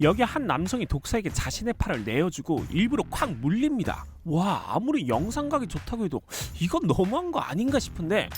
여기 한 남성이 독사에게 자신의 팔을 내어주고 일부러 콱 물립니다. 와, 아무리 영상각이 좋다고 해도 이건 너무한 거 아닌가 싶은데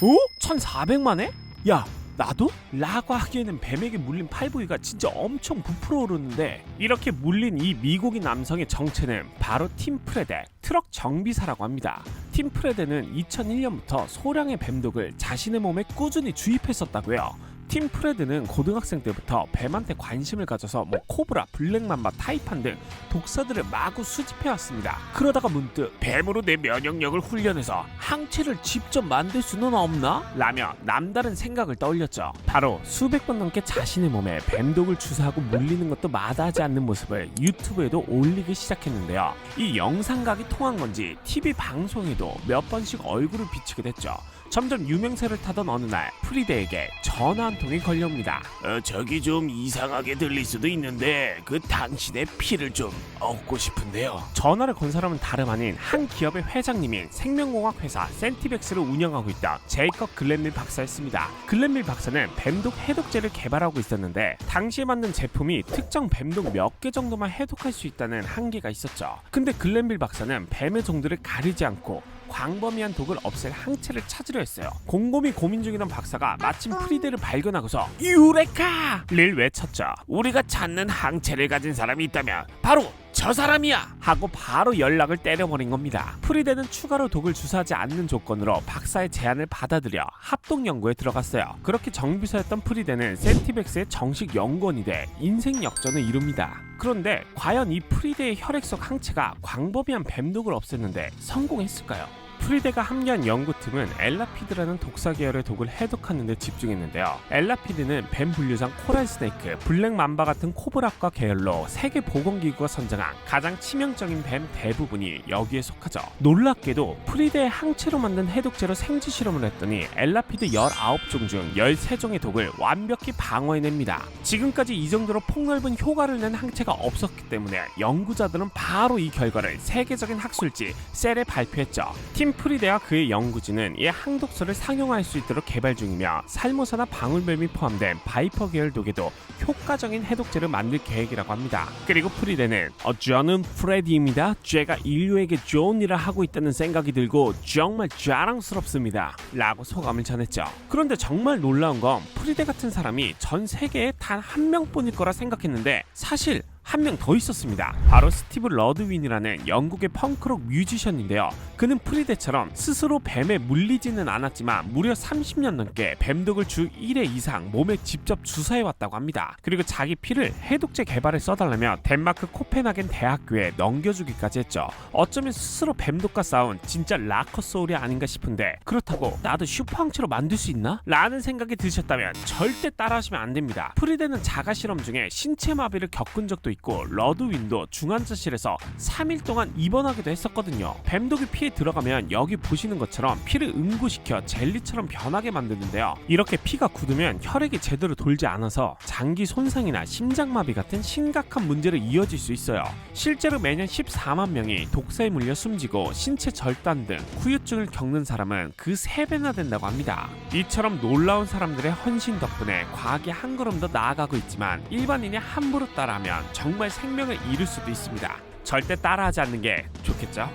1400만에? 야, 나도? 라고 하기에는 뱀에게 물린 팔 부위가 진짜 엄청 부풀어 오르는데, 이렇게 물린 이 미국인 남성의 정체는 바로 팀 프레데, 트럭 정비사라고 합니다. 팀 프레데는 2001년부터 소량의 뱀독을 자신의 몸에 꾸준히 주입했었다고요. 팀 프레드는 고등학생 때부터 뱀한테 관심을 가져서 코브라, 블랙맘바, 타이판 등 독사들을 마구 수집해왔습니다. 그러다가 문득 뱀으로 내 면역력을 훈련해서 항체를 직접 만들 수는 없나? 라며 남다른 생각을 떠올렸죠. 바로 수백 번 넘게 자신의 몸에 뱀독을 주사하고 물리는 것도 마다하지 않는 모습을 유튜브에도 올리기 시작했는데요. 이 영상각이 통한 건지 TV 방송에도 몇 번씩 얼굴을 비치게 됐죠. 점점 유명세를 타던 어느 날 프리데에게 전화 한 통이 걸려옵니다. 저기 좀 이상하게 들릴 수도 있는데 당신의 피를 좀 얻고 싶은데요. 전화를 건 사람은 다름 아닌 한 기업의 회장님인 생명공학 회사 센티백스를 운영하고 있던 제이컵 글렌밀 박사였습니다. 글렌밀 박사는 뱀독 해독제를 개발하고 있었는데 당시에 만든 제품이 특정 뱀독 몇 개 정도만 해독할 수 있다는 한계가 있었죠. 근데 글렌밀 박사는 뱀의 종들을 가리지 않고 광범위한 독을 없앨 항체를 찾으려 했어요. 곰곰이 고민 중이던 박사가 마침 프리데를 발견하고서 유레카를 외쳤죠. 우리가 찾는 항체를 가진 사람이 있다면 바로 저 사람이야! 하고 바로 연락을 때려버린 겁니다. 프리데는 추가로 독을 주사하지 않는 조건으로 박사의 제안을 받아들여 합동 연구에 들어갔어요. 그렇게 정비사였던 프리데는 센티백스의 정식 연구원이 돼 인생 역전을 이룹니다. 그런데 과연 이 프리데의 혈액 속 항체가 광범위한 뱀독을 없앴는데 성공했을까요? 프리데가 합류한 연구팀은 엘라피드라는 독사 계열의 독을 해독하는 데 집중했는데요. 엘라피드는 뱀 분류상 코랄 스네이크, 블랙 맘바 같은 코브라과 계열로 세계보건기구가 선정한 가장 치명적인 뱀 대부분이 여기에 속하죠. 놀랍게도 프리데의 항체로 만든 해독제로 생쥐 실험을 했더니 엘라피드 19종 중 13종의 독을 완벽히 방어해냅니다. 지금까지 이 정도로 폭넓은 효과를 낸 항체가 없었기 때문에 연구자들은 바로 이 결과를 세계적인 학술지 셀에 발표했죠. 팀 프리데와 그의 연구진은 이 항독소를 상용화할 수 있도록 개발 중이며 살모사나 방울뱀이 포함된 바이퍼 계열 독에도 효과적인 해독제를 만들 계획이라고 합니다. 그리고 프리데는 저는 프레디입니다. 제가 인류에게 좋은 일을 하고 있다는 생각이 들고 정말 자랑스럽습니다. 라고 소감을 전했죠. 그런데 정말 놀라운 건 프리데 같은 사람이 전 세계에 단 한 명뿐일 거라 생각했는데 사실 한 명 더 있었습니다. 바로 스티브 러드윈이라는 영국의 펑크록 뮤지션인데요. 그는 프리데처럼 스스로 뱀에 물리지는 않았지만 무려 30년 넘게 뱀독을 주 1회 이상 몸에 직접 주사해왔다고 합니다. 그리고 자기 피를 해독제 개발에 써달라며 덴마크 코펜하겐 대학교에 넘겨주기까지 했죠. 어쩌면 스스로 뱀독과 싸운 진짜 라커 소울이 아닌가 싶은데, 그렇다고 나도 슈퍼항체로 만들 수 있나? 라는 생각이 드셨다면 절대 따라하시면 안 됩니다. 프리데는 자가 실험 중에 신체 마비를 겪은 적도 있고 러드윈도 중환자실에서 3일 동안 입원하기도 했었거든요. 뱀독이 피에 들어가면 여기 보시는 것처럼 피를 응고시켜 젤리처럼 변하게 만드는데요. 이렇게 피가 굳으면 혈액이 제대로 돌지 않아서 장기 손상이나 심장마비 같은 심각한 문제로 이어질 수 있어요. 실제로 매년 14만 명이 독사에 물려 숨지고 신체 절단 등 후유증을 겪는 사람은 그 3배나 된다고 합니다. 이처럼 놀라운 사람들의 헌신 덕분에 과학이 한 걸음 더 나아가고 있지만 일반인이 함부로 따라하면 정말 생명을 잃을 수도 있습니다. 절대 따라하지 않는 게 좋겠죠?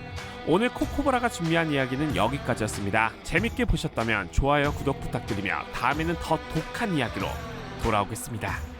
오늘 코코보라가 준비한 이야기는 여기까지였습니다. 재밌게 보셨다면 좋아요, 구독 부탁드리며 다음에는 더 독한 이야기로 돌아오겠습니다.